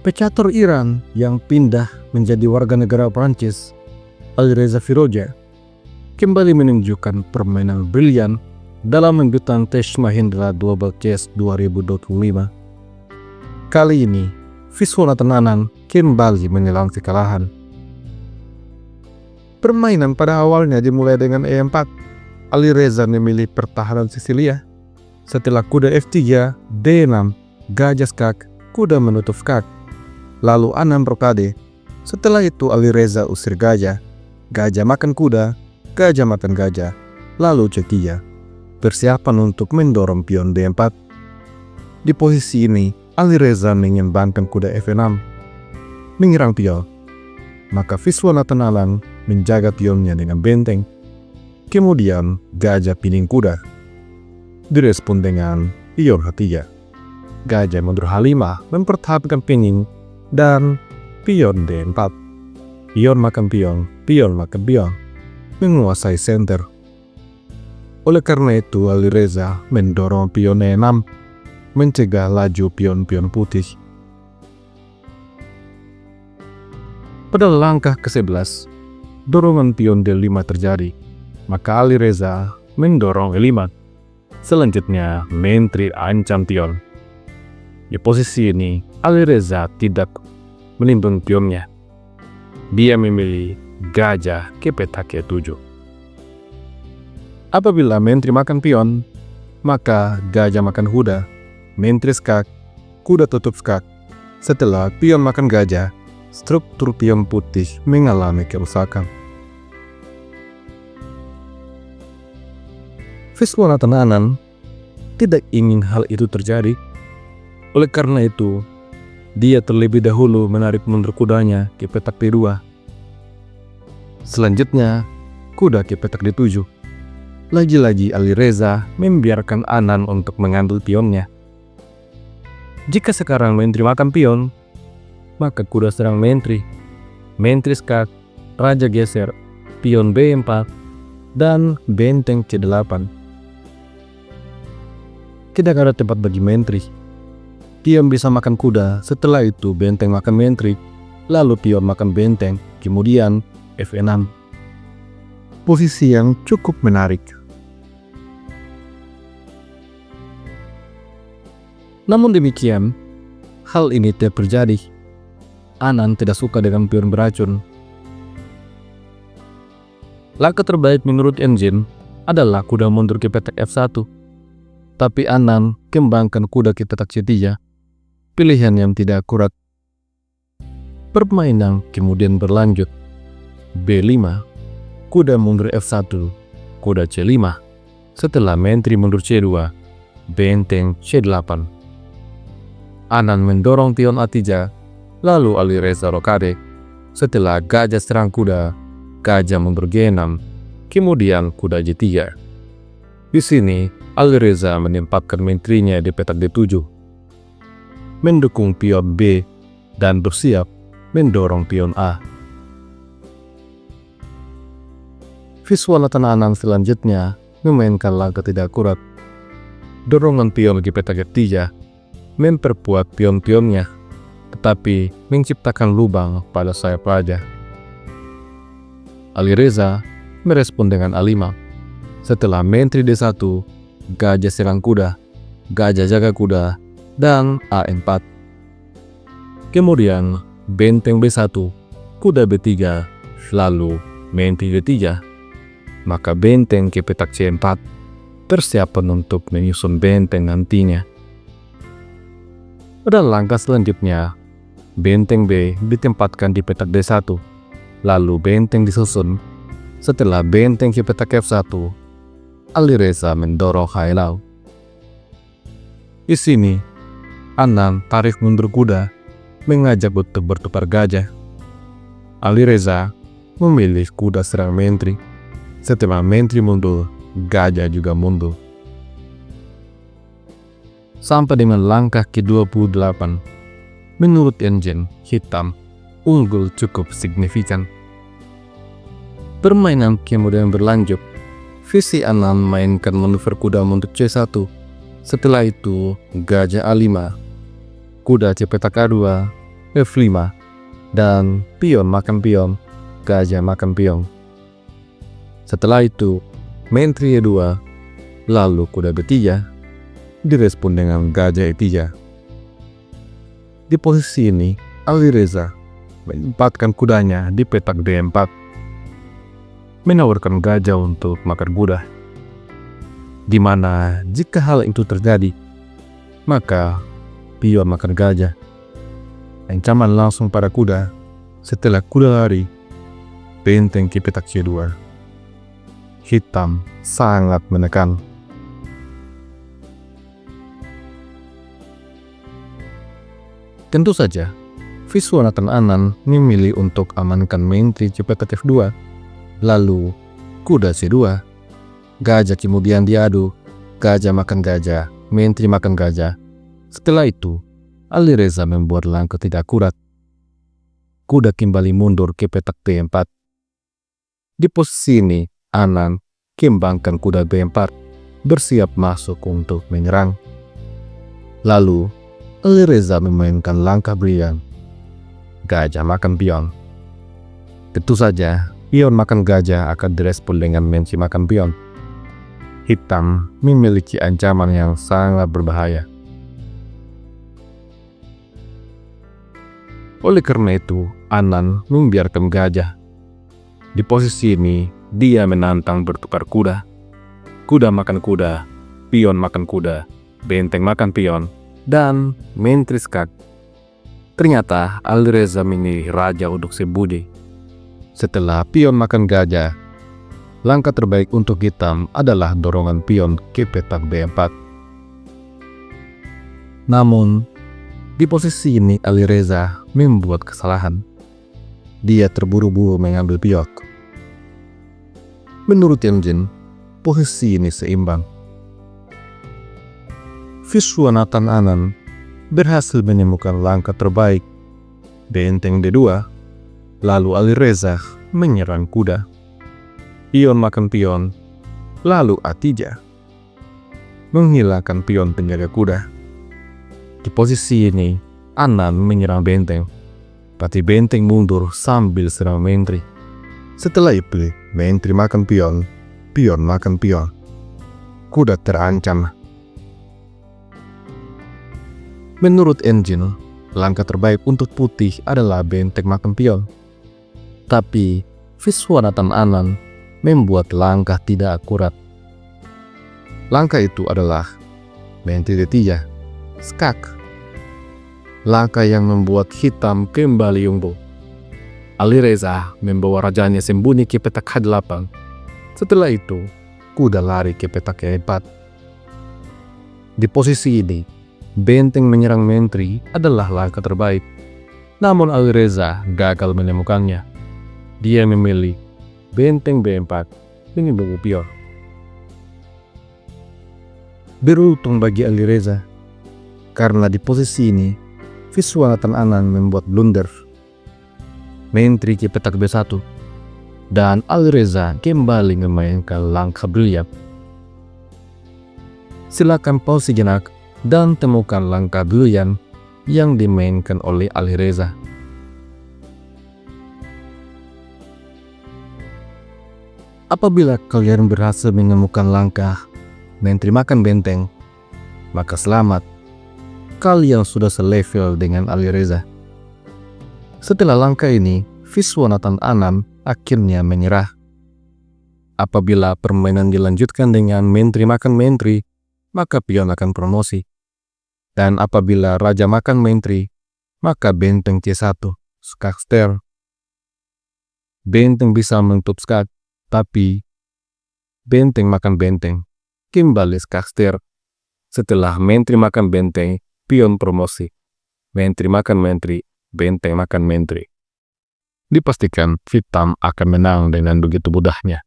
Pecatur Iran yang pindah menjadi warga negara Prancis, Alireza Firouzja, kembali menunjukkan permainan brilian dalam menggetan tes Mahindra Global Chess 2025. Kali ini, Viswanathan Anand kembali menelan kekalahan. Permainan pada awalnya dimulai dengan E4. Alireza memilih pertahanan Sisilia. Setelah kuda F3, D6, gajah skak, kuda menutup skak. Lalu Anand rokade. Setelah itu Alireza usir gajah. Gajah makan kuda, gajah makan gajah. Lalu C3. Persiapan untuk mendorong pion D4. Di posisi ini, Alireza mengembangkan kuda F6. Menyerang pion. Maka Viswanathan Anand menjaga pionnya dengan benteng. Kemudian gajah pining kuda. Direspon dengan pion H3. Gajah mundur H5 mempertahankan pining dan pion D4. Pion makan pion, menguasai center. Oleh karena itu Alireza mendorong pion E6, mencegah laju pion-pion putih. Pada langkah ke-11, dorongan pion D5 terjadi, maka Alireza mendorong E5. Selanjutnya, menteri ancam pion. Di posisi ini, Alireza tidak menimbang pionnya. Dia memilih gajah ke petak E7. Apabila menteri makan pion, maka gajah makan kuda, menteri skak, kuda tutup skak. Setelah pion makan gajah, struktur pion putih mengalami kerusakan. Viswanathan Anand tidak ingin hal itu terjadi. Oleh karena itu, dia terlebih dahulu menarik mundur kudanya ke petak D2. Selanjutnya, kuda ke petak D7. Lagi-lagi Alireza membiarkan Anand untuk mengambil pionnya. Jika sekarang menteri makan pion, maka kuda serang menteri. Menteri skak, raja geser, pion B4, dan benteng C8. Tidak ada tempat bagi menteri. Pion bisa makan kuda, setelah itu benteng makan menteri, lalu pion makan benteng, kemudian F6. Posisi yang cukup menarik. Namun demikian, hal ini tidak terjadi. Anand tidak suka dengan pion beracun. Langkah terbaik menurut engine adalah kuda mundur ke petak F1. Tapi Anand kembangkan kuda ke petak C3. Pilihan yang tidak akurat. Permainan kemudian berlanjut. B5, kuda mundur F1, kuda C5. Setelah menteri mundur C2, benteng C8. Anand mendorong pion A3. Lalu Alireza rokade. Setelah gajah serang kuda, gajah mundur G6, kemudian kuda J3. Di sini, Alireza menempatkan menterinya di petak D7, mendukung pion B, dan bersiap mendorong pion A. Viswanathan Anand selanjutnya memainkan langkah tidak akurat. Dorongan pion di petak F3 memperkuat pion-pionnya, tetapi menciptakan lubang pada sayap raja. Alireza merespon dengan A5. Setelah menteri D1, gajah serang kuda, gajah jaga kuda, dan A4. Kemudian benteng B1, kuda B3, lalu menteri D3. Maka benteng ke petak C4, persiapan untuk menyusun benteng nantinya. Pada langkah selanjutnya, benteng B ditempatkan di petak D1, lalu benteng disusun. Setelah benteng ke petak F1, Alireza mendorong H6. Di sini, Anand tarik mundur kuda, mengajak untuk bertukar gajah. Alireza memilih kuda serang menteri. Setelah menteri mundur, gajah juga mundur. Sampai dengan langkah ke-28, menurut engine, hitam unggul cukup signifikan. Permainan kemudian berlanjut. Visi Anand mainkan manuver kuda mundur C1. Setelah itu, gajah A5, kuda C petak A2, F5, dan pion makan pion, gajah makan pion. Setelah itu, menteri E2, lalu kuda B3, direspon dengan gajah E3. Di posisi ini, Alireza menempatkan kudanya di petak D4, menawarkan gajah untuk makan kuda. Di mana jika hal itu terjadi, maka pion makan gajah. Ancaman langsung pada kuda. Setelah kuda lari, benteng ke petak C2. Hitam sangat menekan. Tentu saja, Viswanathan Anand memilih untuk amankan menteri ke petak F2, lalu kuda C2. Gajah kemudian diadu, gajah makan gajah, menteri makan gajah. Setelah itu, Alireza membuat langkah tidak akurat. Kuda kembali mundur ke petak D4. Di posisi ini, Anand kembangkan kuda B4, bersiap masuk untuk menyerang. Lalu, Alireza memainkan langkah brilian. Gajah makan pion. Tentu saja, pion makan gajah akan direspon dengan menteri makan pion. Hitam memiliki ancaman yang sangat berbahaya. Oleh karena itu, Anand membiarkan gajah. Di posisi ini, dia menantang bertukar kuda. Kuda makan kuda, pion makan kuda, benteng makan pion, dan menteri skak. Ternyata Alireza memilih raja untuk sembunyi. Setelah pion makan gajah, langkah terbaik untuk hitam adalah dorongan pion ke petak B4. Namun, di posisi ini Alireza membuat kesalahan. Dia terburu-buru mengambil pion. Menurut Engine, posisi ini seimbang. Viswanathan Anand berhasil menemukan langkah terbaik, benteng D2, lalu Alireza menyerang kuda. Pion makan pion, lalu A3, menghilangkan pion penjaga kuda. Di posisi ini, Anand menyerang benteng, tapi benteng mundur sambil serang menteri. Setelah itu, menteri makan pion, pion makan pion. Kuda terancam. Menurut Engine, langkah terbaik untuk putih adalah benteng makan pion. Tapi, Viswanathan Anand membuat langkah tidak akurat. Langkah itu adalah menteri D3, skak. Langkah yang membuat hitam kembali unggul. Alireza membawa rajanya sembunyi ke petak H8. Setelah itu, kuda lari ke petak E4. Di posisi ini, benteng menyerang menteri adalah langkah terbaik. Namun Alireza gagal menemukannya. Dia memilih benteng B4 dengan bumbu pion. Beruntung bagi Alireza, karena di posisi ini Viswanathan Anand membuat blunder. Menteri ke petak B1, dan Alireza kembali memainkan langkah brilian. Silakan pause sejenak dan temukan langkah brilian yang dimainkan oleh Alireza. Apabila kalian berhasil menemukan langkah menteri makan benteng, maka selamat, kalian sudah selevel dengan Alireza. Setelah langkah ini, Viswanathan Anand akhirnya menyerah. Apabila permainan dilanjutkan dengan menteri makan menteri, maka pion akan promosi. Dan apabila raja makan menteri, maka benteng C1, skak ster. Benteng bisa menutup skak, tapi benteng makan benteng, kembali skak ster. Setelah menteri makan benteng, pion promosi. Menteri makan menteri, benteng makan menteri. Dipastikan hitam akan menang dengan begitu mudahnya.